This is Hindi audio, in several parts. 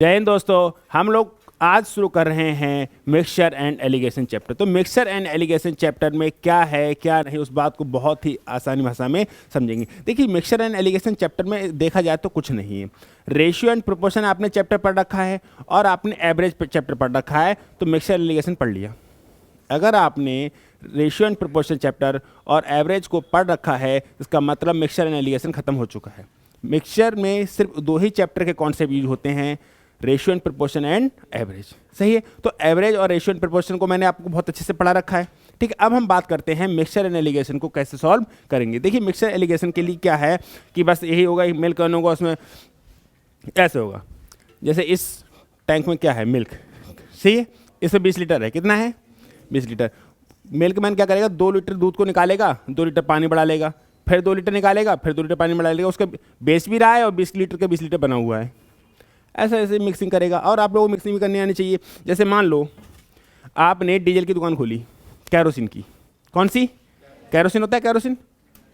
जय हिंद दोस्तों, हम लोग आज शुरू कर रहे हैं मिक्सचर एंड एलिगेशन चैप्टर। तो मिक्सचर एंड एलिगेशन चैप्टर में क्या है क्या नहीं उस बात को बहुत ही आसानी भाषा में समझेंगे। देखिए, मिक्सचर एंड एलिगेशन चैप्टर में देखा जाए तो कुछ नहीं है। रेशियो एंड प्रोपोर्शन आपने चैप्टर पढ़ रखा है और आपने एवरेज चैप्टर पढ़ रखा है, तो मिक्सचर एलिगेशन पढ़ लिया। अगर आपने रेशियो एंड प्रोपोर्शन चैप्टर और एवरेज को पढ़ रखा है, इसका मतलब मिक्सचर एंड एलिगेशन खत्म हो चुका है। मिक्सचर में सिर्फ दो ही चैप्टर के कॉन्सेप्ट यूज होते हैं, ratio and proportion and average. सही है, तो एवरेज और रेशियो एंड प्रोपोर्शन को मैंने आपको बहुत अच्छे से पढ़ा रखा है। ठीक है, अब हम बात करते हैं मिक्सचर एंड एलिगेशन को कैसे सॉल्व करेंगे। देखिए, मिक्सचर एलिगेशन के लिए क्या है कि बस यही होगा, मिल्क अर्न होगा, उसमें ऐसे होगा जैसे इस टैंक में क्या है, मिल्क। सही है, इसमें 20 लीटर है, कितना है 20 लीटर। मिल्क मैन क्या करेगा, 2 लीटर दूध को निकालेगा, 2 लीटर पानी बढ़ा लेगा, फिर 2 लीटर निकालेगा, फिर 2 लीटर पानी बढ़ा लेगा, उसका बेच भी रहा है और 20 लीटर का 20 लीटर बना हुआ है। ऐसे ऐसे मिक्सिंग करेगा। और आप लोगों को मिक्सिंग भी करनी आनी चाहिए। जैसे मान लो आपने डीजल की दुकान खोली, कैरोसिन की। कौन सी? कैरोसिन होता है, कैरोसिन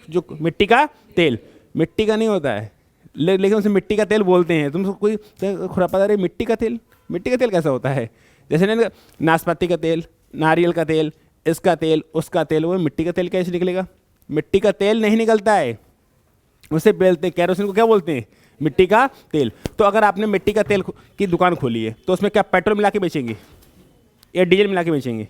जो मिट्टी का तेल। मिट्टी का नहीं होता है, लेकिन उसे मिट्टी का तेल बोलते हैं। तुम कोई खुरापा रहे, मिट्टी का तेल, मिट्टी का तेल कैसा होता है? जैसे नाशपाती का तेल, नारियल का तेल, इसका तेल, उसका तेल, वो मिट्टी का तेल कैसे निकलेगा? मिट्टी का तेल नहीं निकलता है, उसे बेलते हैं। कैरोसिन को क्या बोलते हैं? मिट्टी का तेल। तो अगर आपने मिट्टी का तेल की दुकान खोली है, तो उसमें क्या पेट्रोल मिला के बेचेंगे या डीजल मिला के बेचेंगे?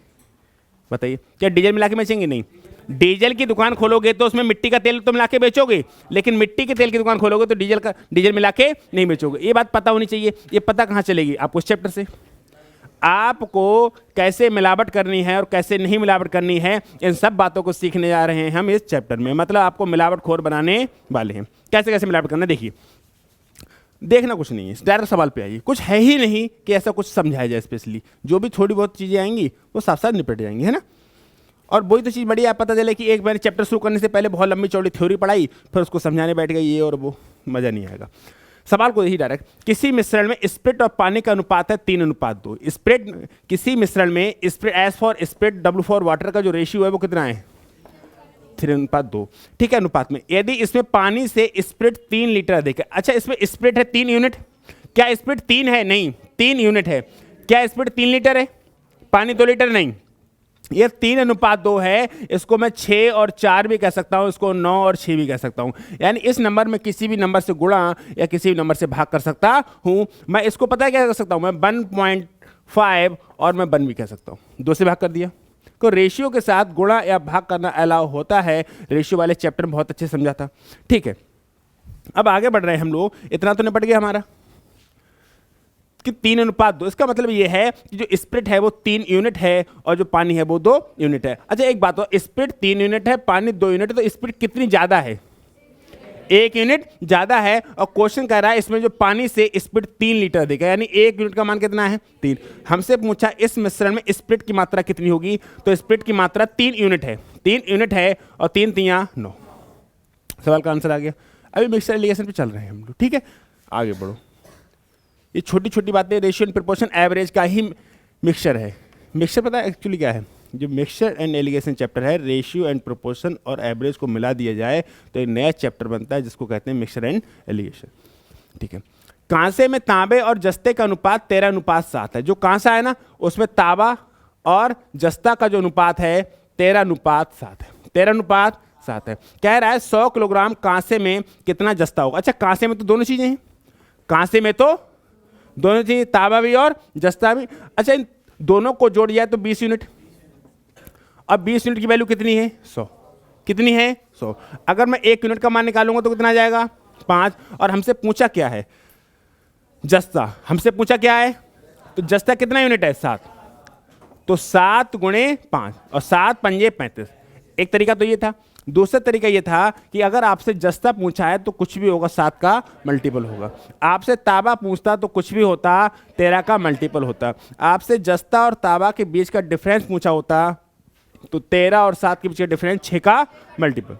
बताइए, क्या डीजल मिला के बेचेंगे? नहीं। डीजल की दुकान खोलोगे तो उसमें मिट्टी का तेल तो मिला के बेचोगे, लेकिन मिट्टी के तेल की दुकान खोलोगे तो डीजल मिला के नहीं बेचोगे। ये बात पता होनी चाहिए। ये पता कहाँ चलेगी? आपको इस चैप्टर से। आपको कैसे मिलावट करनी है और कैसे नहीं मिलावट करनी है, इन सब बातों को सीखने जा रहे हैं हम इस चैप्टर में। मतलब आपको मिलावट खोर बनाने वाले हैं। कैसे कैसे मिलावट करना, देखिए। देखना कुछ नहीं है, डायरेक्ट सवाल पे आइए। कुछ है ही नहीं कि ऐसा कुछ समझाया जाए स्पेशली। जो भी थोड़ी बहुत चीज़ें आएंगी वो साथ साथ निपट जाएंगी, है ना। और वही तो चीज़ बढ़िया पता चले कि एक मैंने चैप्टर शुरू करने से पहले बहुत लंबी चौड़ी थ्योरी पढ़ाई, फिर उसको समझाने बैठ गई ये और वो, मज़ा नहीं आएगा। सवाल को यही डायरेक्ट, किसी मिश्रण में स्प्रिट और पानी का अनुपात है 3:2। स्प्रिट, किसी मिश्रण में spirit, S for spirit, W for water का जो रेशियो है वो कितना है? 3:2। ठीक है, अनुपात में यदि इसमें पानी से स्प्रिट 3 लीटर अधिक है। अच्छा, इसमें स्प्रिट है 3 यूनिट। क्या स्प्रिट 3 है? नहीं, 3 यूनिट है। क्या स्प्रिट 3 लीटर है? पानी 2 लीटर नहीं। ये 3:2 है। इसको मैं 6 और 4 भी कह सकता हूं, इसको 9 और 6 भी कह सकता हूं। यानी इस नंबर में किसी भी नंबर से गुणा या किसी भी नंबर से भाग कर सकता हूं। मैं इसको पता है क्या कर सकता हूं? मैं 1.5 और मैं 1 भी कह सकता हूं। 2 से भाग कर दिया। तो रेशियो के साथ गुणा या भाग करना अलाउ होता है। रेशियो वाले चैप्टर में बहुत अच्छे से समझा था। ठीक है, अब आगे बढ़ रहे हैं हम लोग। इतना तो निपट गया हमारा कि 3:2। इसका मतलब ये है कि जो स्प्रिट है वो 3 यूनिट है और जो पानी है वो 2 यूनिट है। अच्छा, एक बात हो, स्प्रिट 3 यूनिट है, पानी 2 यूनिट है, तो स्प्रिट कितनी ज्यादा है? 1 यूनिट ज्यादा है। और क्वेश्चन कह रहा है इसमें जो पानी से स्प्रिट 3 लीटर देगा, यानी 1 यूनिट का मान कितना है? 3। हमसे पूछा इस मिश्रण में स्प्रिट की मात्रा कितनी होगी, तो स्प्रिट की मात्रा 3 यूनिट है। 3 यूनिट है और 3 3 9। सवाल का आंसर आ गया। अभी मिक्सचर एलिगेशन पे चल रहे हैं हम लोग। ठीक है, आगे बढ़ो। ये छोटी छोटी बातें, रेशियो एंड प्रोपोर्शन, एवरेज का ही मिक्सचर है। मिक्सचर पता है एक्चुअली क्या है? जो मिक्सचर एंड एलिगेशन चैप्टर है, रेशियो एंड प्रोपोर्शन और एवरेज को मिला दिया जाए तो एक नया चैप्टर बनता है जिसको कहते हैं मिक्सचर एंड एलिगेशन। ठीक है, कांसे में तांबे और जस्ते का अनुपात 13:7 है। जो कांसा है ना, उसमें तांबा और जस्ता का जो अनुपात है 13:7 है। 13:7 है। कह रहा है 100 किलोग्राम कांसे में कितना जस्ता होगा। अच्छा, कांसे में तो दोनों चीजें हैं। कांसे में तो दोनों चीजें, तांबा भी और जस्ता भी। अच्छा, इन दोनों को जोड़ दिया तो 20 यूनिट। अब 20 यूनिट की वैल्यू कितनी है? 100। कितनी है? 100। अगर मैं 1 यूनिट का मान निकालूंगा तो कितना आ जाएगा? 5। और हमसे पूछा क्या है? जस्ता। हमसे पूछा क्या है? तो जस्ता कितना यूनिट है? 7। तो 7 × 5 और 7 पंजे 35। एक तरीका तो ये था। दूसरा तरीका ये था कि अगर आपसे जस्ता पूछा है तो कुछ भी होगा 7 का मल्टीपल होगा। आपसे तांबा पूछता तो कुछ भी होता 13 का मल्टीपल होता। आपसे जस्ता और तांबा के बीच का डिफरेंस पूछा होता तो 13 और 7 के बीच का डिफरेंस 6 का मल्टीपल।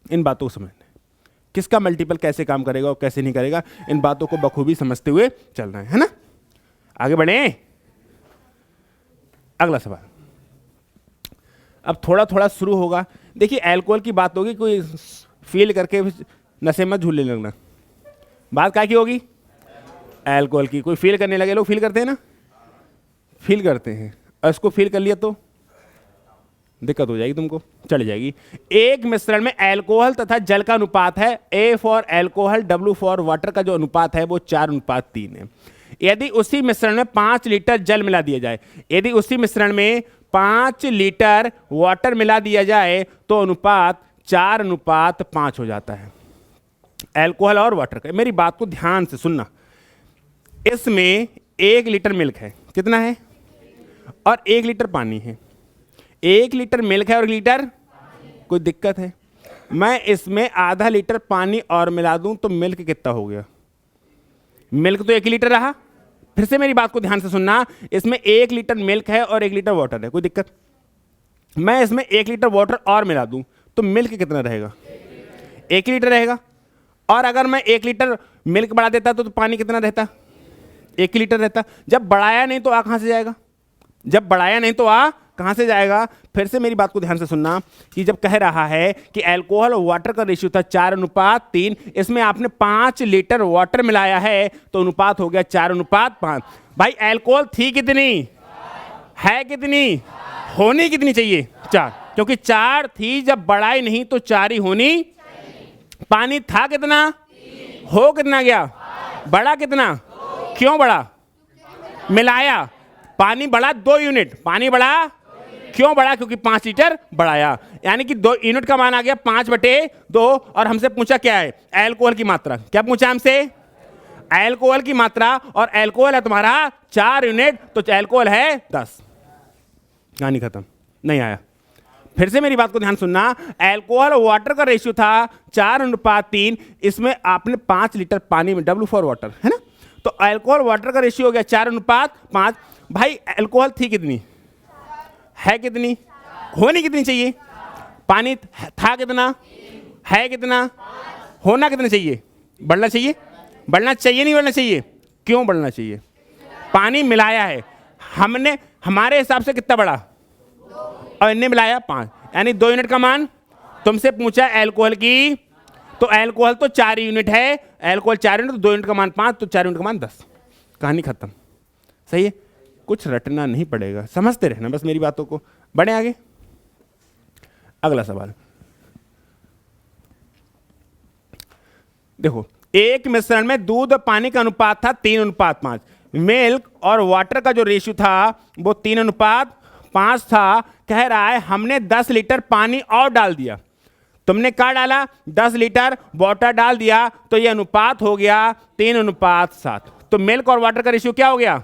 इन बातों को समझना, किसका मल्टीपल कैसे काम करेगा और कैसे नहीं करेगा, इन बातों को बखूबी समझते हुए चलना है ना। आगे बढ़े। अगला सवाल अब थोड़ा थोड़ा शुरू होगा। देखिए, अल्कोहल की बात होगी, कोई फील करके नशे में झूलने लगना। बात क्या की होगी? अल्कोहल की। कोई फील करने लगे, लोग फील करते हैं ना, फील करते हैं, और इसको फील कर लिया तो दिक्कत हो जाएगी, तुमको चली जाएगी। एक मिश्रण में अल्कोहल तथा जल का अनुपात है A for alcohol, W for water का जो अनुपात है वो 4:3 है। यदि उसी मिश्रण में 5 लीटर जल मिला दिया जाए, यदि उसी मिश्रण में 5 लीटर वाटर मिला दिया जाए तो अनुपात 4:5 हो जाता है, अल्कोहल और वाटर का। मेरी बात को ध्यान से सुनना, इसमें 1 लीटर मिल्क है, कितना है, और 1 लीटर पानी है। 1 लीटर मिल्क है और 1 लीटर, कोई दिक्कत है? मैं इसमें आधा लीटर पानी और मिला दूं तो मिल्क कितना हो गया? मिल्क तो 1 लीटर रहा। फिर से मेरी बात को ध्यान से सुनना, इसमें 1 लीटर मिल्क है और 1 लीटर वाटर है, कोई दिक्कत? मैं इसमें 1 लीटर वाटर और मिला दूं तो मिल्क कितना रहेगा? 1 लीटर रहेगा। और अगर मैं 1 लीटर मिल्क बढ़ा देता तो पानी कितना रहता? 1 लीटर रहता। जब बढ़ाया नहीं तो आ कहां से जाएगा? जब बढ़ाया नहीं तो आ कहां से जाएगा? फिर से मेरी बात को ध्यान से सुनना कि जब कह रहा है कि अल्कोहल और वाटर का रेशियो था 4:3, इसमें आपने 5 लीटर वाटर मिलाया है तो अनुपात हो गया 4:5। भाई अल्कोहल थी कितनी, है कितनी, होनी कितनी चाहिए? 4, क्योंकि 4 थी, जब बढ़ाई नहीं तो 4 ही होनी। पानी था कितना, हो कितना गया, बढ़ा कितना, क्यों बढ़ा? मिलाया, पानी बढ़ा 2 यूनिट, पानी बढ़ा, क्यों बढ़ा? क्योंकि 5 लीटर बढ़ाया, यानी कि 2 यूनिट का मान आ गया 5/2। और हमसे पूछा क्या है? अल्कोहल की मात्रा। क्या पूछा हमसे? अल्कोहल की मात्रा, और अल्कोहल है तुम्हारा 4 यूनिट, तो अल्कोहल है 10। कहानी खत्म, नहीं आया। फिर से मेरी बात को ध्यान सुनना, अल्कोहल और वाटर का रेशियो था 4:3, इसमें आपने 5 लीटर पानी में, W फॉर वाटर है ना, तो अल्कोहल वाटर का रेशियो हो गया 4:5। भाई अल्कोहल थी कितनी, है कितनी, होनी कितनी चाहिए? पानी था कितना, है कितना, होना कितना चाहिए? बढ़ना चाहिए, बढ़ना चाहिए नहीं बढ़ना चाहिए? क्यों बढ़ना चाहिए? पानी मिलाया है हमने, हमारे हिसाब से कितना बढ़ा, और इनने मिलाया 5, यानी 2 यूनिट का मान। तुमसे पूछा अल्कोहल की, तो अल्कोहल तो 4 यूनिट है, अल्कोहल 4 यूनिट, तो 2 यूनिट का मान 5, तो 4 यूनिट का मान 10। कहानी खत्म। सही है, कुछ रटना नहीं पड़ेगा, समझते रहना बस मेरी बातों को। बढ़े आगे, अगला सवाल देखो। एक मिश्रण में दूध और पानी का अनुपात था 3:5। मिल्क और वाटर का जो रेशियो था वो 3:5 था। कह रहा है हमने 10 लीटर पानी और डाल दिया। तुमने क्या डाला? 10 लीटर वाटर डाल दिया, तो ये अनुपात हो गया 3:7। तो मिल्क और वाटर का रेशियो क्या हो गया?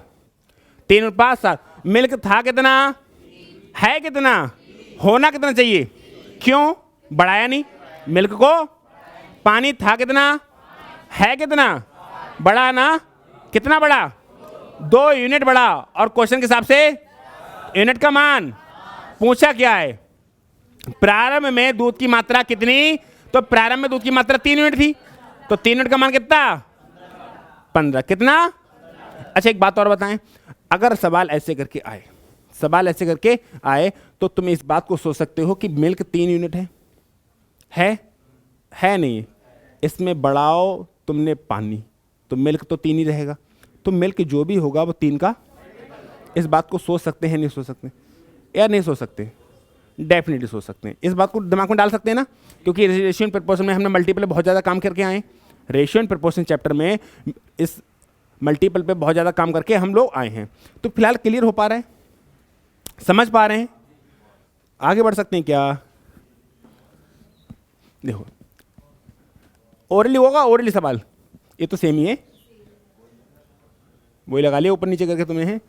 3:7। मिल्क था कितना, है कितना, होना कितना चाहिए? क्यों बढ़ाया नहीं मिल्क को? पानी था कितना, है कितना, बढ़ा ना, कितना बढ़ा? 2 यूनिट बढ़ा। और क्वेश्चन के हिसाब से यूनिट का मान पूछा क्या है? प्रारंभ में दूध की मात्रा कितनी? तो प्रारंभ में दूध की मात्रा 3 यूनिट थी, तो 3 यूनिट का मान कितना? 15। कितना? अच्छा एक बात और बताएं, अगर सवाल ऐसे करके आए, सवाल ऐसे करके आए तो तुम इस बात को सोच सकते हो कि मिल्क 3 यूनिट है नहीं, इसमें बढ़ाओ तुमने पानी, तो मिल्क तो 3 ही रहेगा, तो मिल्क जो भी होगा वो 3 का। इस बात को सोच सकते हैं, नहीं सोच सकते? या नहीं सोच सकते? डेफिनेटली सोच सकते हैं। इस बात को दिमाग में डाल सकते हैं ना, क्योंकि रेशियो एंड प्रोपोर्शन में हमने मल्टीपल बहुत ज़्यादा काम करके आए। रेशियो एंड प्रोपोर्शन चैप्टर में इस मल्टीपल पे बहुत ज़्यादा काम करके हम लोग आए हैं। तो फिलहाल क्लियर हो पा रहा है, समझ पा रहे हैं? आगे बढ़ सकते हैं क्या? देखो ओरली होगा, ओरली सवाल ये तो सेम ही है, वही लगा लिया ऊपर नीचे करके तुमने है।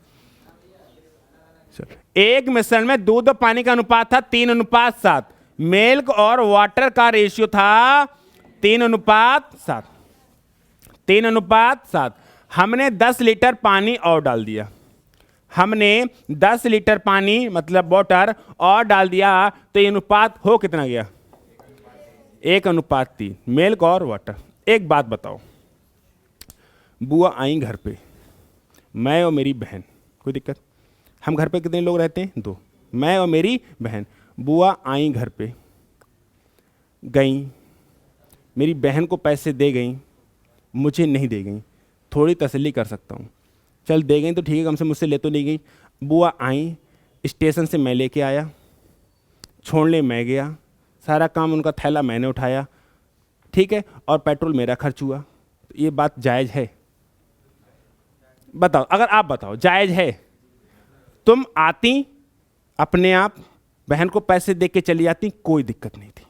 एक मिश्रण में दूध और पानी का अनुपात था 3:7। मिल्क और वाटर का रेशियो था 3:7। 3:7। हमने 10 लीटर पानी और डाल दिया, हमने 10 लीटर पानी मतलब वाटर और डाल दिया, तो ये अनुपात हो कितना गया? 1:3। मिल्क और वाटर। एक बात बताओ, बुआ आई घर पे, मैं और मेरी बहन, कोई दिक्कत? हम घर पे कितने लोग रहते हैं? 2। मैं और मेरी बहन। बुआ आई घर पे, गई, मेरी बहन को पैसे दे गई, मुझे नहीं दे गई, थोड़ी तसल्ली कर सकता हूँ। चल दे गई तो ठीक है, कम से मुझसे ले तो नहीं गई। बुआ आई, स्टेशन से मैं लेके आया, छोड़ने मैं गया, सारा काम उनका थैला मैंने उठाया, ठीक है, और पेट्रोल मेरा खर्च हुआ। तो ये बात जायज़ है? बताओ, अगर आप बताओ जायज़ है? तुम आती अपने आप, बहन को पैसे दे के चली जाती, कोई दिक्कत नहीं थी।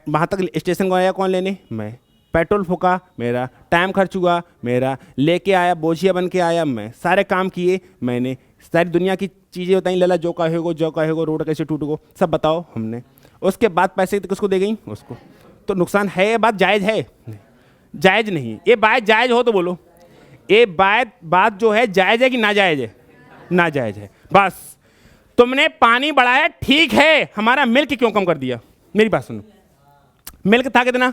वहाँ तक स्टेशन को आया कौन लेने? मैं। पेट्रोल फूका मेरा, टाइम खर्च हुआ मेरा, लेके आया, बोझिया बन के आया मैं, सारे काम किए मैंने, सारी दुनिया की चीज़ें बताई, लला जो का होगो जो का होगो, रोड कैसे टूट गो, सब बताओ हमने। उसके बाद पैसे तो किसको दे गई? उसको। तो नुकसान है? ये बात जायज़ है? जायज़ नहीं। ये बात जायज़ हो तो बोलो, ये बात जो है जायज़ है कि नाजायज़ है? नाजायज़ है। बस तुमने पानी बढ़ाया, ठीक है, हमारा मिल्क क्यों कम कर दिया? मेरी बात सुनो, मिल्क था कितना?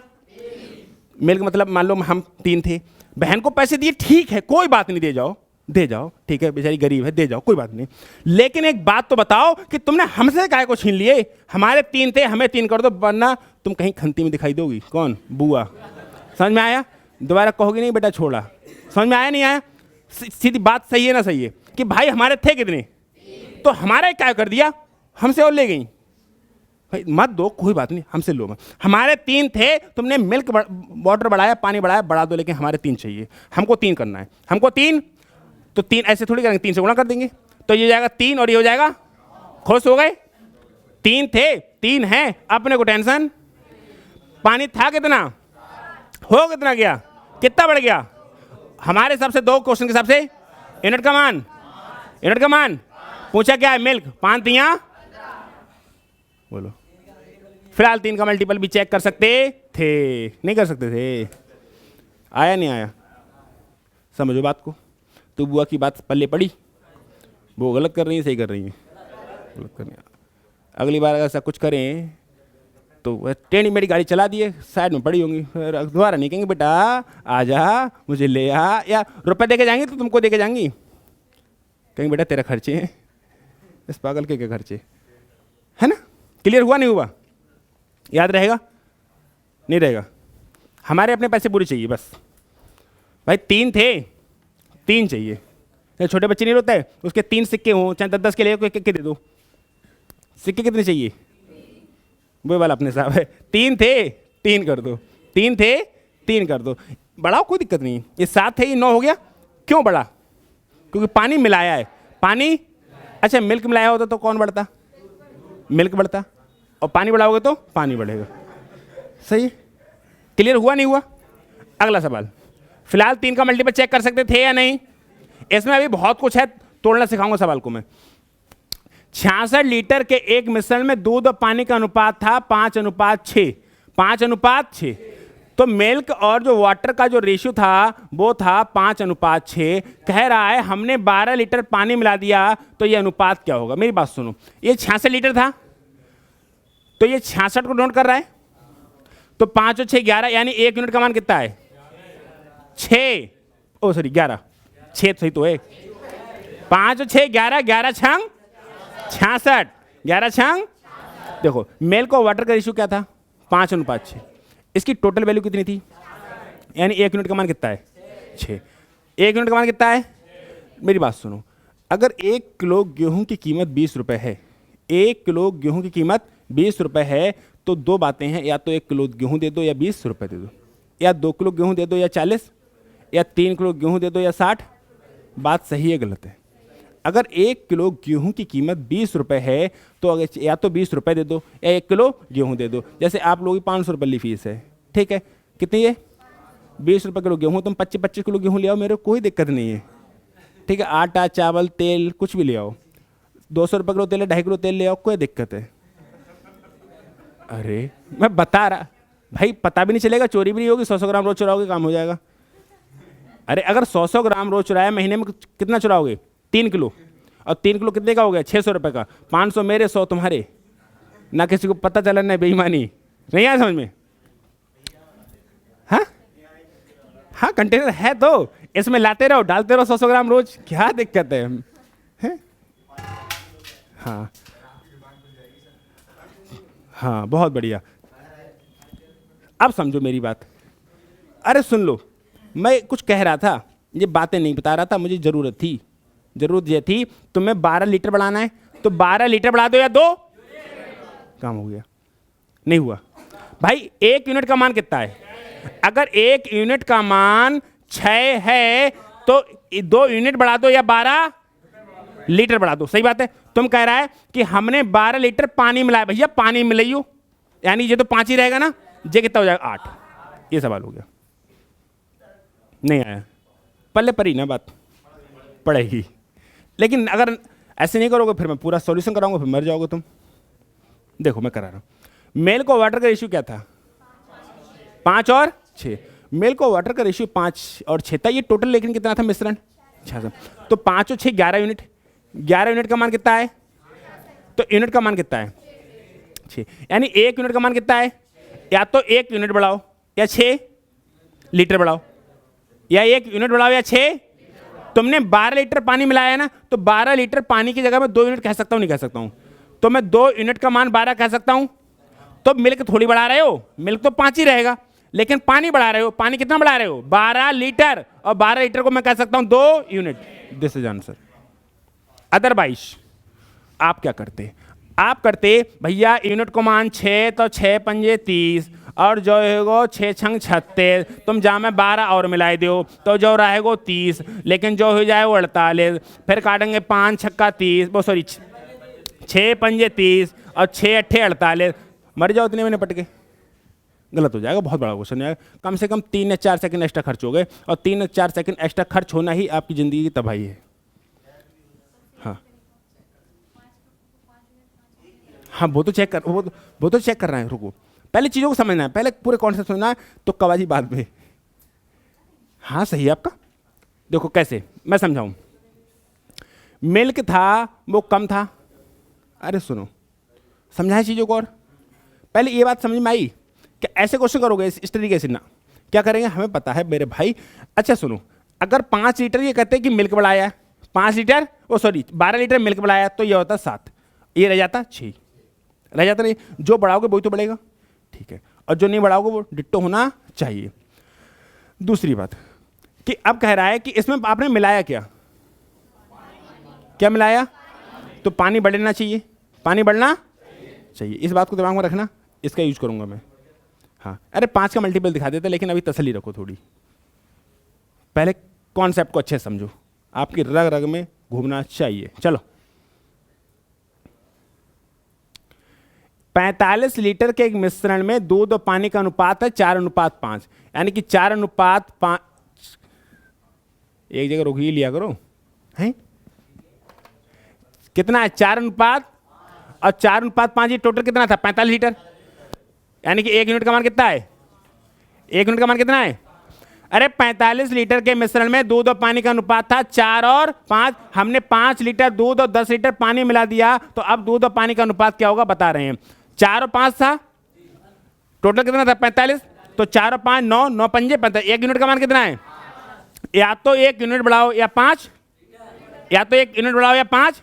मिल्क मतलब मान लो हम 3 थे, बहन को पैसे दिए, ठीक है, कोई बात नहीं, दे जाओ, ठीक है, बेचारी गरीब है, दे जाओ, कोई बात नहीं। लेकिन एक बात तो बताओ कि तुमने हमसे काहे को छीन लिए? हमारे 3 थे, हमें 3 कर दो, वरना तुम कहीं खंती में दिखाई दोगी। कौन? बुआ। समझ में आया? दोबारा कहोगी नहीं बेटा छोड़ा। समझ में आया नहीं आया? सीधी बात सही है ना? सही है कि भाई हमारे थे कितने, तो हमारा क्या कर दिया, हमसे और ले गई। भाई मत दो, कोई बात नहीं, हमसे लो मत। हमारे 3 थे, तुमने मिल्क वाटर बढ़ाया, पानी बढ़ाया, बढ़ा दो, लेकिन हमारे 3 चाहिए, हमको 3 करना है, हमको 3। तो 3 ऐसे थोड़ी करेंगे, 3 से गुणा कर देंगे, तो ये हो जाएगा 3 और ये हो जाएगा। खुश हो गए? 3 थे, 3 हैं, अपने को टेंशन। पानी था कितना, हो कितना गया, कितना बढ़ गया? हमारे हिसाब से 2 क्वेश्चन के हिसाब से यूनिट का मान पूछा क्या है? मिल्क 5 दिया, बोलो। फिलहाल 3 का मल्टीपल भी चेक कर सकते थे, नहीं कर सकते थे? आया नहीं आया? समझो बात को। तो बुआ की बात पल्ले पड़ी, वो गलत कर रही है, सही कर रही है? गलत कर रही है। अगली बार अगर ऐसा कुछ करें तो टेढ़ी मेरी गाड़ी चला दिए, साइड में पड़ी होंगी, दोबारा नहीं कहेंगे बेटा आजा मुझे ले आ, या रुपए दे के जाएंगी तो तुमको दे के जाएंगी, कहेंगे बेटा तेरा खर्चे हैं, इस पागल के क्या खर्चे, है ना? क्लियर हुआ नहीं हुआ? याद रहेगा नहीं रहेगा? हमारे अपने पैसे पूरे चाहिए बस। भाई 3 थे, 3 चाहिए। छोटे बच्चे नहीं रोते हैं, उसके 3 सिक्के हों, चाहे 10-10 के ले, एक दे दो। सिक्के कितने चाहिए? वो वाला अपने साहब है, 3 थे 3 कर दो, 3 थे 3 कर दो, बढ़ाओ कोई दिक्कत नहीं। ये 7 है, ये 9 हो गया, क्यों बढ़ा? क्योंकि पानी मिलाया है। पानी, अच्छा मिल्क मिलाया होता तो कौन बढ़ता? मिल्क बढ़ता, और पानी बढ़ाओगे तो पानी बढ़ेगा। सही? क्लियर हुआ नहीं हुआ? अगला सवाल। फिलहाल 3 का मल्टीपल चेक कर सकते थे या नहीं? इसमें अभी बहुत कुछ है, तोड़ना सिखाऊंगा सवाल को मैं। 66 लीटर के एक मिश्रण में दूध और पानी का अनुपात था 5:6, 5:6। तो मिल्क और जो वाटर का जो रेशियो था वो था 5:6। कह रहा है हमने 12 लीटर पानी मिला दिया, तो ये अनुपात क्या होगा? मेरी बात सुनो, ये 66 लीटर था, तो ये 66 को नोट कर रहा है, तो 5 और 6 11, यानी 1 यूनिट का मान कितना है? 6, ओ सॉरी 11, 6 सही तो है। 5 और 6 11, 11 छंग 66, 11 छंग। देखो मिल्क और वाटर का रेशियो क्या था? 5:6। इसकी टोटल वैल्यू कितनी थी? यानी 1 यूनिट का मान कितना है? 6। 1 यूनिट का मान कितना है? मेरी बात सुनो, अगर 1 किलो गेहूं की कीमत 20 रुपए है, 1 किलो गेहूं की कीमत 20 रुपए है, तो 2 बातें हैं, या तो 1 किलो गेहूं दे दो या 20 रुपए दे दो, या 2 किलो गेहूं दे दो या 40, या 3 किलो गेहूं दे दो या 60। बात सही है गलत है? अगर 1 किलो गेहूं की कीमत 20 रुपए है, तो अगर या तो 20 रुपए दे दो या 1 किलो गेहूं दे दो। जैसे आप लोगों की 500 रुपये ली फीस है, ठीक है, कितनी है? 20 रुपये किलो गेहूं, तुम 25-25 किलो गेहूं ले आओ, मेरे कोई दिक्कत नहीं है, ठीक है। आटा चावल तेल कुछ भी ले आओ, 200 रुपये किलो तेल है, 2.5 किलो तेल ले आओ, कोई दिक्कत है? अरे मैं बता रहा भाई, पता भी नहीं चलेगा, चोरी भी नहीं होगी, 100 ग्राम रोज चुराओगे काम हो जाएगा। अरे अगर 100 ग्राम रोज चुराया, महीने में कितना चुराओगे? 3 किलो, और 3 किलो कितने का हो गया? 600 रुपये का। 500 मेरे, 100 तुम्हारे, ना किसी को पता चला, ना बेईमानी। नहीं आया समझ में? हाँ हाँ, कंटेनर है तो इसमें लाते रहो, डालते रहो 100 ग्राम रोज, क्या दिक्कत है? हाँ हाँ, बहुत बढ़िया। अब समझो मेरी बात। अरे सुन लो, मैं कुछ कह रहा था, ये बातें नहीं बता रहा था, मुझे ज़रूरत ये थी तुम्हें 12 लीटर बढ़ाना है तो 12 लीटर बढ़ा दो या 2, काम हो गया। नहीं हुआ भाई, 1 यूनिट का मान कितना है? अगर 1 यूनिट का मान 6 है तो 2 यूनिट बढ़ा दो या 12 लीटर बढ़ा दो। सही बात है। तुम कह रहा है कि हमने 12 लीटर पानी मिलाया, भैया पानी मिलाइयो, यानी ये तो 5 ही रहेगा ना, ये कितना हो जाएगा? 8। ये सवाल हो गया। नहीं आया, पल्ले पर ही ना बात पड़ेगी। लेकिन अगर ऐसे नहीं करोगे फिर मैं पूरा सॉल्यूशन कराऊंगा, फिर मर जाओगे तुम। देखो मैं करा रहा हूं। मेल्क और वाटर का रेशियो क्या था? 5 और 6। मेल्क और वाटर का रेशियो 5 और 6 था। ये टोटल लेकिन कितना था मिश्रण? 6। तो 5 और 6 11 यूनिट। 11 यूनिट का मान कितना है? तो यूनिट का मान कितना है? 6। यानी 1 यूनिट का मान कितना है? या तो 1 यूनिट बढ़ाओ या 6 लीटर बढ़ाओ, या 1 यूनिट बढ़ाओ या 6। तुमने 12 लीटर पानी मिलाया है ना, तो 12 लीटर पानी की जगह मैं 2 यूनिट कह सकता हूं, नहीं कह सकता हूं? तो मैं 2 यूनिट का मान 12 कह सकता हूं। तो मिल्क थोड़ी बढ़ा रहे हो, मिल्क तो 5 ही रहेगा, लेकिन पानी बढ़ा रहे हो। पानी कितना बढ़ा रहे हो? 12 लीटर, और 12 लीटर को मैं कह सकता हूं 2 unit. This is answer. Otherwise आप क्या करते? आप करते भैया यूनिट को मान 6, तो 6 पंजे 30, और जो है 6 छंग 36, तुम जा में 12 और मिलाई दो तो जो रहेगा 30, लेकिन जो हो जाए वो 48। फिर काटेंगे 5 छक्का 30, वो सॉरी 6 पंजे 30 और 6 अट्ठे 48। मर जाओ इतने में निपट के। गलत हो जाएगा, बहुत बड़ा क्वेश्चन है। कम से कम 3 या 4 सेकंड एक्स्ट्रा खर्च हो गए, और 3 या 4 सेकंड एक्स्ट्रा खर्च होना ही आपकी ज़िंदगी की तबाही है। हाँ हाँ, वो तो चेक कर रहे हैं। रुको, पहले चीज़ों को समझना है, पहले पूरे कॉन्सेप्ट समझना है, तो कवाजी बाद में। हाँ सही है आपका। देखो कैसे मैं समझाऊं। मिल्क था वो कम था। अरे सुनो, समझाए चीज़ों को। और पहले ये बात समझ में आई कि ऐसे क्वेश्चन करोगे इस तरीके से ना, क्या करेंगे हमें पता है मेरे भाई। अच्छा सुनो, अगर 5 लीटर ये कहते हैं कि मिल्क बढ़ाया, 5 लीटर, ओ सॉरी 12 लीटर मिल्क बढ़ाया, तो ये होता 7, ये रह जाता 6, रह जाता नहीं। जो बढ़ाओगे वही तो बढ़ेगा, ठीक है, और जो नहीं बढ़ाओगे वो डिट्टो होना चाहिए। दूसरी बात कि अब कह रहा है कि इसमें आपने मिलाया क्या मिलाया? तो पानी बढ़ना चाहिए, पानी बढ़ना चाहिए। इस बात को दिमाग में रखना, इसका यूज करूंगा मैं। हाँ, अरे 5 का मल्टीपल दिखा देते, लेकिन अभी तसल्ली रखो थोड़ी, पहले कॉन्सेप्ट को अच्छे समझो, आपकी रग रग में घूमना चाहिए। चलो, 45 लीटर के एक मिश्रण में दूध और पानी का अनुपात है 4:5, यानी कि 4:5। एक जगह रोक ही लिया करो, हैं? कितना है? 4:5 और 4:5, ये टोटल कितना था? 45 लीटर, यानी कि 1 यूनिट का मान कितना है? 1 यूनिट का मान कितना है? अरे 45 लीटर के मिश्रण में दूध और पानी का अनुपात था 4 और 5। हमने 5 लीटर दूध और 10 लीटर पानी मिला दिया, तो अब दूध और पानी का अनुपात क्या होगा बता रहे हैं। 4 और 5 था, टोटल कितना था? 45। तो 4 और 5 9, 9 पंजे 45। 1 यूनिट का मान कितना है? या तो 1 यूनिट बढ़ाओ या 5, या तो 1 यूनिट बढ़ाओ या 5।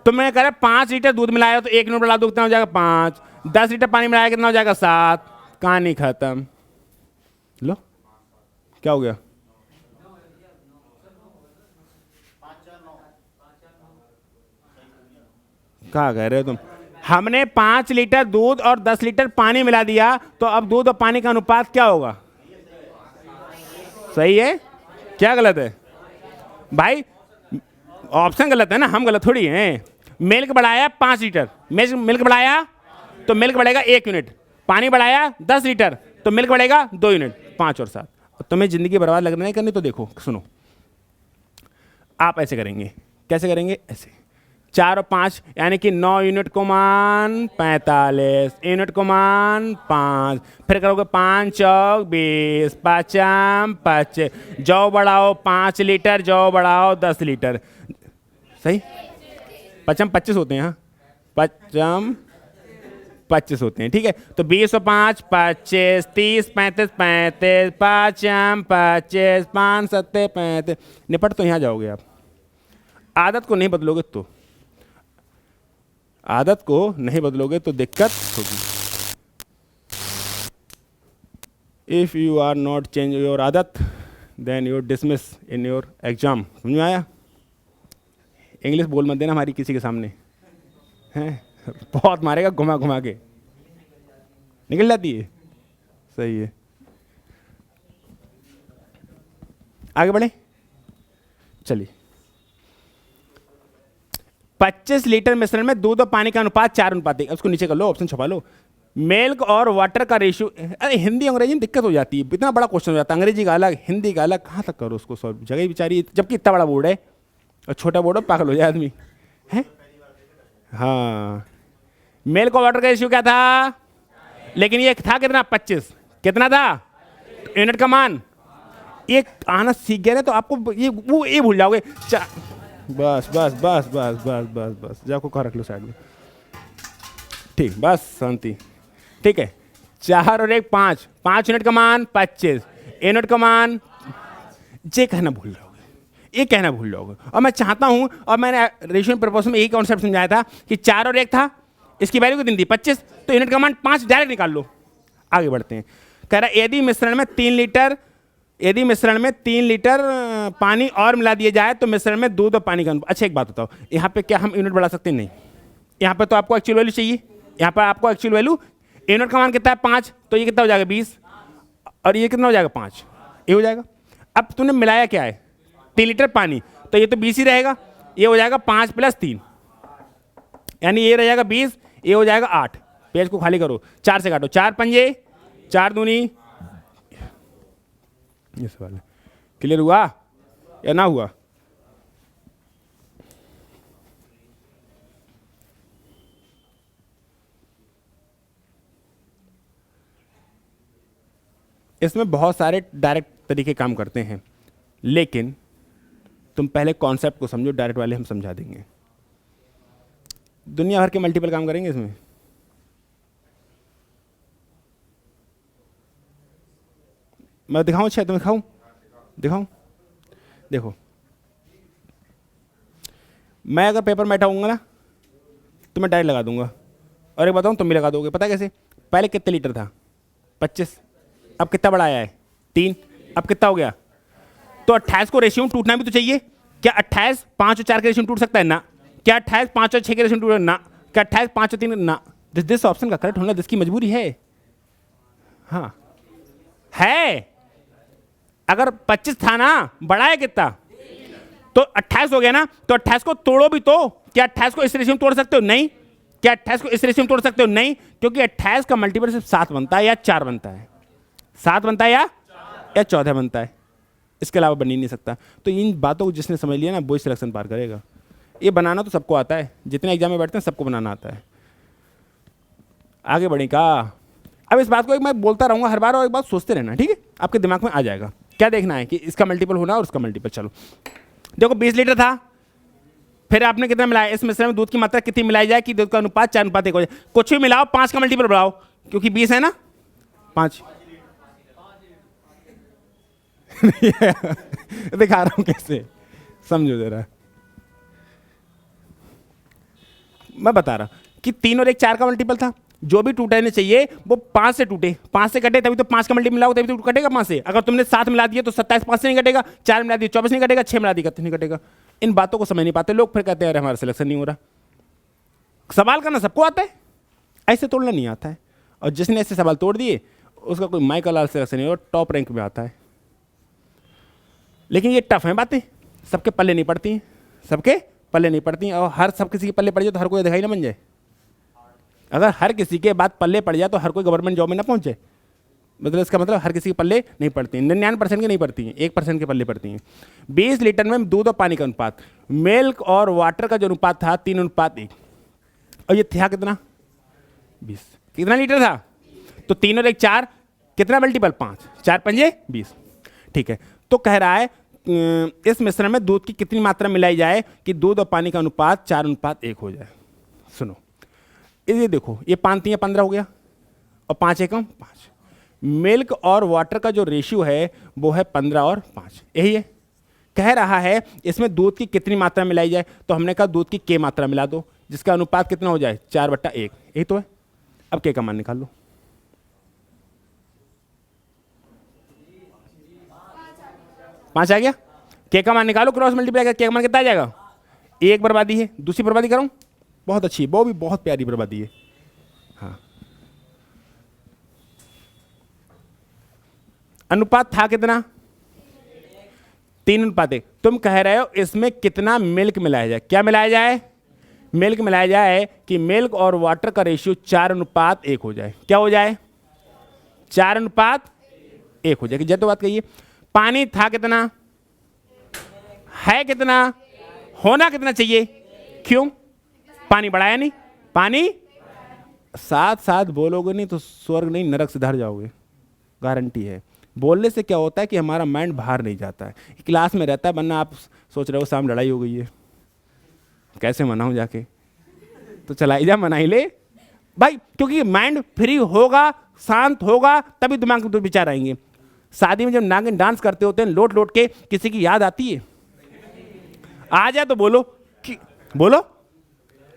तो मैंने कहा 5 लीटर दूध मिलाया तो 1 यूनिट बढ़ा दो, कितना हो जाएगा? 5। 10 लीटर पानी मिलाया कितना हो जाएगा? 7। कहानी खत्म। लो क्या हो गया? क्या कह रहे हो तुम? हमने 5 लीटर दूध और 10 लीटर पानी मिला दिया, तो अब दूध और पानी का अनुपात क्या होगा? सही है, क्या गलत है भाई? ऑप्शन गलत है ना, हम गलत थोड़ी हैं। मिल्क बढ़ाया 5 लीटर, मिल्क बढ़ाया तो मिल्क बढ़ेगा 1 यूनिट, पानी बढ़ाया 10 लीटर तो मिल्क बढ़ेगा 2 यूनिट। 5 और 7। तुम्हें जिंदगी बर्बाद लगना नहीं करनी तो देखो सुनो, आप ऐसे करेंगे। कैसे करेंगे? ऐसे 4 और 5, यानी कि 9 यूनिट को मान 45, यूनिट को मान 5। फिर करोगे 5 चौक 20, 5 25। जौ बढ़ाओ 5 लीटर, जौ बढ़ाओ 10 लीटर। सही, 5 25 होते हैं। हाँ, 5 25 होते हैं, ठीक है। तो 20 और 5 25, 30 35 35, 5 25, 5 7 35। निपट तो यहाँ जाओगे आप। आदत को नहीं बदलोगे तो, आदत को नहीं बदलोगे तो दिक्कत होगी। If you are not change your आदत, then you dismiss in your exam. समझ में आया? इंग्लिश बोल मत देना हमारी किसी के सामने, हैं? बहुत मारेगा घुमा घुमा के, निकल जाती है। सही है, आगे बढ़े, चलिए। 25 लीटर मिश्रण में दूध और पानी का अनुपात 4:1। उसको नीचे कर लो, ऑप्शन छुपा लो। मिल्क और वाटर का रेशियो। अरे हिंदी अंग्रेजी में दिक्कत हो जाती है, इतना बड़ा क्वेश्चन हो जाता है, अंग्रेजी का अलग हिंदी का अलग, कहाँ तक करो उसको सॉल्व, जगह बेचारी, जबकि इतना बड़ा बोर्ड है और छोटा बोर्ड है, पागल हो जाए आदमी, है? हाँ, मिल्क और वाटर का रेशियो क्या था? लेकिन ये था कितना? 25। कितना था यूनिट का मान? एक आना सीख गया ना तो आपको ये भूल जाओगे। बस बस बस बस बस बस बस, जाको कहाँ रख लो साइड में, ठीक, बस शांति। ठीक है, 4 और 1 5, 5 यूनिट का मान 25, यूनिट का मान, ये कहना भूल जाओगे, ये कहना भूल जाओगे। और मैं चाहता हूं, और मैंने रेशियो प्रपोर्शन में यही कॉन्सेप्ट समझाया था कि 4 और 1 था, इसकी वैल्यू कितनी थी? 25, तो यूनिट का मान 5 डायरेक्ट निकाल लो। आगे बढ़ते हैं। कह रहा यदि मिश्रण में 3 लीटर पानी और मिला दिया जाए तो मिश्रण में दूध और पानी का अनुपात। अच्छा एक बात बताओ, यहाँ पे क्या हम यूनिट बढ़ा सकते हैं? नहीं, यहाँ पे तो आपको एक्चुअल वैल्यू चाहिए, यहाँ पर आपको एक्चुअल वैल्यू, यूनिट का मान कितना है? 5, तो ये कितना हो जाएगा? 20, और ये कितना हो जाएगा? 5, ये हो जाएगा। अब तूने मिलाया क्या है? 3 लीटर पानी, तो ये तो 20 ही रहेगा, ये हो जाएगा 5 + 3, यानी ये रह जाएगा 20, ये हो जाएगा 8। पेज को खाली करो, 4 से काटो, 4 पंजे 4 दूनी, ये सवाल है। क्लियर हुआ या ना हुआ? इसमें बहुत सारे डायरेक्ट तरीके काम करते हैं, लेकिन तुम पहले कॉन्सेप्ट को समझो, डायरेक्ट वाले हम समझा देंगे। दुनिया भर के मल्टीपल काम करेंगे इसमें। मैं दिखाऊं? अच्छा तुम्हें दिखाऊं? दिखाऊं? देखो, मैं अगर पेपर में बैठाऊंगा ना तो मैं डायरेक्ट लगा दूंगा, और एक बताऊं तुम भी लगा दोगे। पता है कैसे? पहले कितने लीटर था? 25, अब कितना बड़ा आया है? 3, अब कितना हो गया? तो 28 को रेशियो में टूटना भी तो चाहिए। क्या 28 5 और 4 के रेशियो में टूट सकता है? ना। क्या 28 5 और 6 के रेशियो में टूट? ना। क्या 28 5 और 3? ना। दिस ऑप्शन का करेक्ट होना जिसकी मजबूरी है। हाँ है, अगर 25 था ना, बड़ा है कितना? तो 28 हो गया ना, तो 28 को तोड़ो भी तो। क्या 28 को इस रेशियो में तोड़ सकते हो? नहीं। क्या 28 को इस रेशियो में तोड़ सकते हो? नहीं, क्योंकि 28 का मल्टीपल सिर्फ 7 बनता है या 4 बनता है। 7 बनता है या 14 बनता है, इसके अलावा बन ही नहीं सकता। तो इन बातों को जिसने समझ लिया ना, वो सिलेक्शन पार करेगा। ये बनाना तो सबको आता है, जितने एग्जाम में बैठते हैं सबको बनाना आता है। आगे बढ़े का? अब इस बात को एक मैं बोलता रहूंगा हर बार, और एक बात सोचते रहना, ठीक है? आपके दिमाग में आ जाएगा। क्या देखना है कि इसका मल्टीपल होना और उसका मल्टीपल। चलो देखो, 20 लीटर था, फिर आपने कितना मिलाया? इस मिश्रण में दूध की मात्रा कितनी मिलाई जाए कि दूध का अनुपात 4:1 हो जाए? कुछ भी मिलाओ, 5 का मल्टीपल बढ़ाओ, क्योंकि 20 है ना, 5। दिखा रहा हूं कैसे, समझो जरा। मैं बता रहा कि 3 और 1 4 का मल्टीपल था, जो भी टूटने चाहिए वो 5 से टूटे, 5 से कटे तभी तो 5 का मल्टीपल मिलाओ, तभी तो कटेगा 5 से। अगर तुमने 7 मिला दिया तो 27 5 से नहीं कटेगा, 4 मिला दिया 24 नहीं कटेगा, 6 मिला दिया नहीं कटेगा। इन बातों को समझ नहीं पाते लोग, फिर कहते हैं अरे हमारा सिलेक्शन नहीं हो रहा। सवाल करना सबको आता है, ऐसे तोड़ना नहीं आता है। और जिसने ऐसे सवाल तोड़ दिए उसका कोई माइकल लाल सिलेक्शन नहीं हो, टॉप रैंक में आता है। लेकिन ये टफ है बातें, सबके पल्ले नहीं पड़ती हैं, सबके पल्ले नहीं पड़ती हैं। और हर सब किसी के पल्ले पड़ जाए तो हर कोई दिखाई ना बन जाए। अगर हर किसी के बात पल्ले पड़ जाए तो हर कोई गवर्नमेंट जॉब में ना पहुंचे। मतलब इसका मतलब हर किसी के पल्ले नहीं पड़ती हैं, 99% की नहीं पड़ती हैं, 1% के पल्ले पड़ती हैं। 20 लीटर में दूध और पानी का अनुपात, मिल्क और वाटर का जो अनुपात था 3:1, और ये था कितना? 20। कितना लीटर था? तो 3 और 1 4, कितना मल्टीपल? 5, 4 पंजे 20। ठीक है, तो कह रहा है इस मिश्रण में दूध की कितनी मात्रा मिलाई जाए कि दूध और पानी का अनुपात 4:1 हो जाए। सुनो, ये देखो, ये 5 3 15 हो गया, और 5 एकम 5। मिल्क और वाटर का जो रेशियो है वो है 15 और 5, यही है। कह रहा है इसमें दूध की कितनी मात्रा मिलाई जाए, तो हमने कहा दूध की के मात्रा मिला दो, जिसका अनुपात कितना हो जाए? 4/1, यही तो है। अब के का मान निकाल लो। 5 आ गया। के का मान निकालो, क्रॉस मल्टीप्लाई कर के का मान कितना आ जाएगा? 1 बर्बादी है। दूसरी बर्बादी करूं, बहुत अच्छी है, वो भी बहुत प्यारी बर्बादी है। हाँ, अनुपात था कितना? 3:1। तुम कह रहे हो इसमें कितना मिल्क मिलाया जाए? क्या मिलाया जाए? मिल्क मिलाया जाए कि मिल्क और वाटर का रेशियो 4:1 हो जाए। क्या हो जाए? 4:1 हो जाए। जय तो बात कहिए। पानी था कितना? है कितना? होना कितना चाहिए? क्यों? पानी बढ़ाया नहीं? पानी साथ साथ बोलोगे नहीं तो स्वर्ग नहीं नरक से धर जाओगे, गारंटी है। बोलने से क्या होता है कि हमारा माइंड बाहर नहीं जाता है, क्लास में रहता है, वरना आप सोच रहे हो शाम लड़ाई हो गई है, कैसे मनाऊं जाके? तो चलाई जा, मना ही ले भाई, क्योंकि माइंड फ्री होगा, शांत होगा, तभी दिमाग में तो विचार आएंगे। शादी में जब नागिन डांस करते होते हैं लोट लोट के, किसी की याद आती है? आ जाए तो बोलो कि बोलो,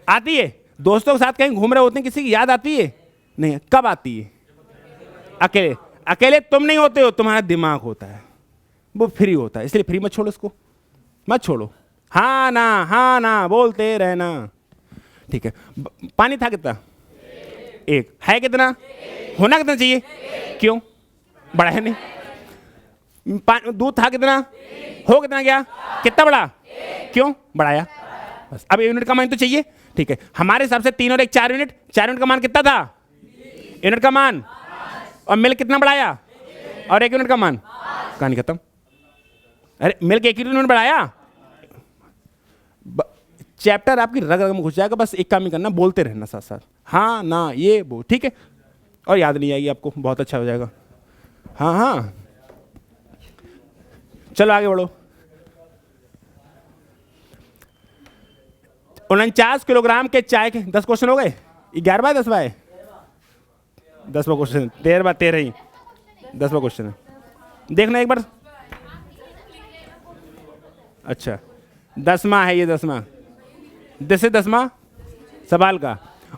आती है? दोस्तों के साथ कहीं घूम रहे होते हैं, किसी की याद आती है? नहीं। कब आती है? अकेले। अकेले तुम नहीं होते हो, तुम्हारा दिमाग होता है, वो फ्री होता है, इसलिए फ्री मत छोड़ो, इसको मत छोड़ो। हाँ ना बोलते रहना, ठीक है। पानी था कितना? 1। है कितना? होना कितना चाहिए? क्यों? बढ़ा नहीं। दूध था कितना? हो कितना गया? कितना बढ़ा? क्यों बढ़ाया? बस। अब यूनिट का मान तो चाहिए, ठीक है। हमारे हिसाब से 3 और 1 4 यूनिट। 4 यूनिट का मान कितना था? यूनिट का मान। और मिल्क कितना बढ़ाया? और 1 यूनिट का मान। कहानी खत्म। अरे मिल्क 1 यूनिट बढ़ाया, चैप्टर आपकी रग रग में घुस जाएगा। बस एक काम ही करना, बोलते रहना साथ साथ, हाँ ना ये वो, ठीक है। और याद नहीं आएगी आपको, बहुत अच्छा हो जाएगा। हाँ चलो आगे बढ़ो। 49 किलोग्राम के चाय के 10 क्वेश्चन हो गए। 11/10 है 10वां क्वेश्चन, 13/13 ही 10वां क्वेश्चन है। देखना एक बार। अच्छा 10वां है ये, 10वां जैसे 10वां सवाल का।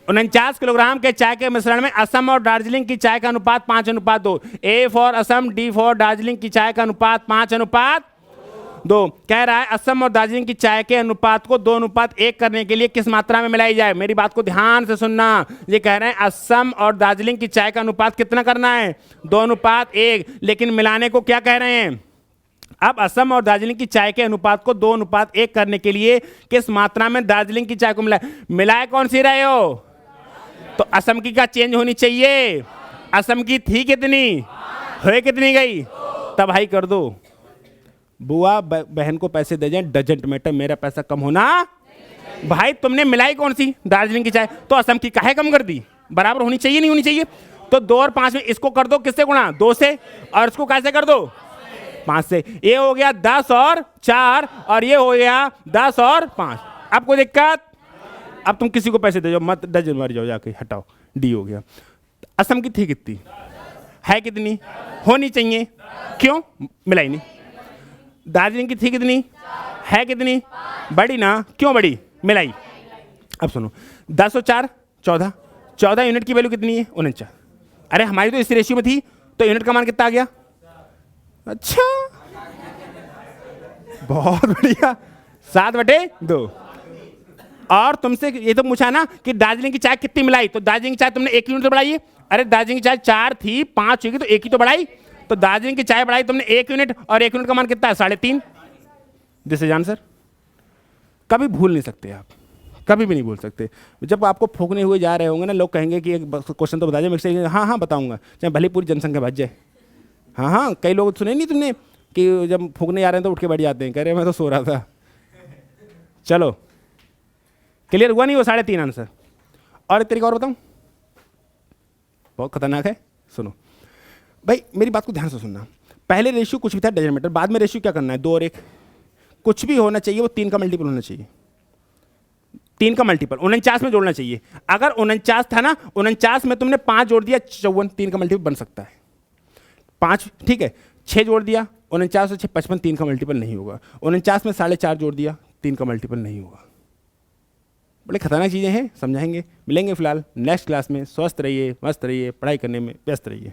49 किलोग्राम के चाय के मिश्रण में असम और दार्जिलिंग की चाय का अनुपात 5:2। A for Assam, D for Darjeeling की चाय का अनुपात 5:2। कह रहा है असम और दार्जिलिंग की चाय के अनुपात को 2:1 करने के लिए किस मात्रा में मिलाई जाए? मेरी बात को ध्यान से सुनना। ये कह रहे हैं असम और दार्जिलिंग की चाय का अनुपात कितना करना है? 2:1। लेकिन मिलाने को क्या कह रहे हैं? अब असम और दार्जिलिंग की चाय के अनुपात को 2:1 करने के लिए किस मात्रा में दार्जिलिंग की चाय को मिलाए कौन सी रहे हो? तो असम की का चेंज होनी चाहिए। असम की थी कितनी, है कितनी गई? तब हाई कर दो। बुआ बहन को पैसे दे जाए, डजंट मैटर, मेरा पैसा कम होना। भाई तुमने मिलाई कौन सी? दार्जिलिंग की चाय। तो असम की काहे कम कर दी? बराबर होनी चाहिए, नहीं होनी चाहिए? तो 2 और 5 में इसको कर दो किससे गुणा? 2 से। और इसको कैसे कर दो? 5 से। ये हो गया 10 और 4, और ये हो गया 10 और 5। अब कोई दिक्कत? अब तुम किसी को पैसे दे जाओ, मत डजन मार जाओ जाके, हटाओ। डी हो गया। असम की थी कितनी, है कितनी, होनी चाहिए, क्यों मिलाई नहीं? दार्जिलिंग की थी कितनी, है कितनी, बड़ी ना, क्यों बड़ी, मिलाई। अब सुनो 10 और 4 14, 14 यूनिट की वैल्यू कितनी है? 49। अरे हमारी तो इस रेशियो में थी, तो यूनिट का मान कितना आ गया? अच्छा बहुत बढ़िया, 7/2। और तुमसे ये तो पूछा ना कि दार्जिलिंग की चाय कितनी मिलाई, तो दार्जिलिंग की चाय तुमने 1 यूनिट तो बढ़ाई है। अरे दार्जिलिंग की चाय 4 थी, 5 होगी तो 1 ही तो बढ़ाई। तो दार्जिलिंग की चाय बढ़ाई तुमने 1 यूनिट, और 1 यूनिट का मान कितना है? 3.5। This is answer. कभी भूल नहीं सकते आप, कभी भी नहीं भूल सकते। जब आपको फूकने हुए जा रहे होंगे ना, लोग कहेंगे कि एक क्वेश्चन तो बता जाए, मैं हाँ बताऊंगा, चाहे भले पूरी जनसंख्या बच जाए। हाँ कई लोग सुने नहीं तुमने कि जब फूकने जा रहे हैं तो उठ के बैठ जाते हैं, कह रहे मैं तो सो रहा था। चलो क्लियर हुआ नहीं वो? 3.5 आंसर। और एक तरीका और बताऊं, बहुत खतरनाक है, सुनो भाई, मेरी बात को ध्यान से सुनना। पहले रेशियो कुछ भी था डजन मीटर, बाद में रेशियो क्या करना है? 2 और 1। कुछ भी होना चाहिए वो 3 का मल्टीपल होना चाहिए। 3 का मल्टीपल 49 में जोड़ना चाहिए। अगर 49 था ना, 49 में तुमने 5 जोड़ दिया, 54 3 का मल्टीपल बन सकता है। 5 ठीक है, 6 जोड़ दिया, 49 और 6 55, 3 का मल्टीपल नहीं होगा। 49 में 4.5 जोड़ दिया, 3 का मल्टीपल नहीं होगा। बड़े खतरनाक चीज़ें हैं, समझाएंगे। मिलेंगे फिलहाल नेक्स्ट क्लास में। स्वस्थ रहिए, मस्त रहिए, पढ़ाई करने में व्यस्त रहिए।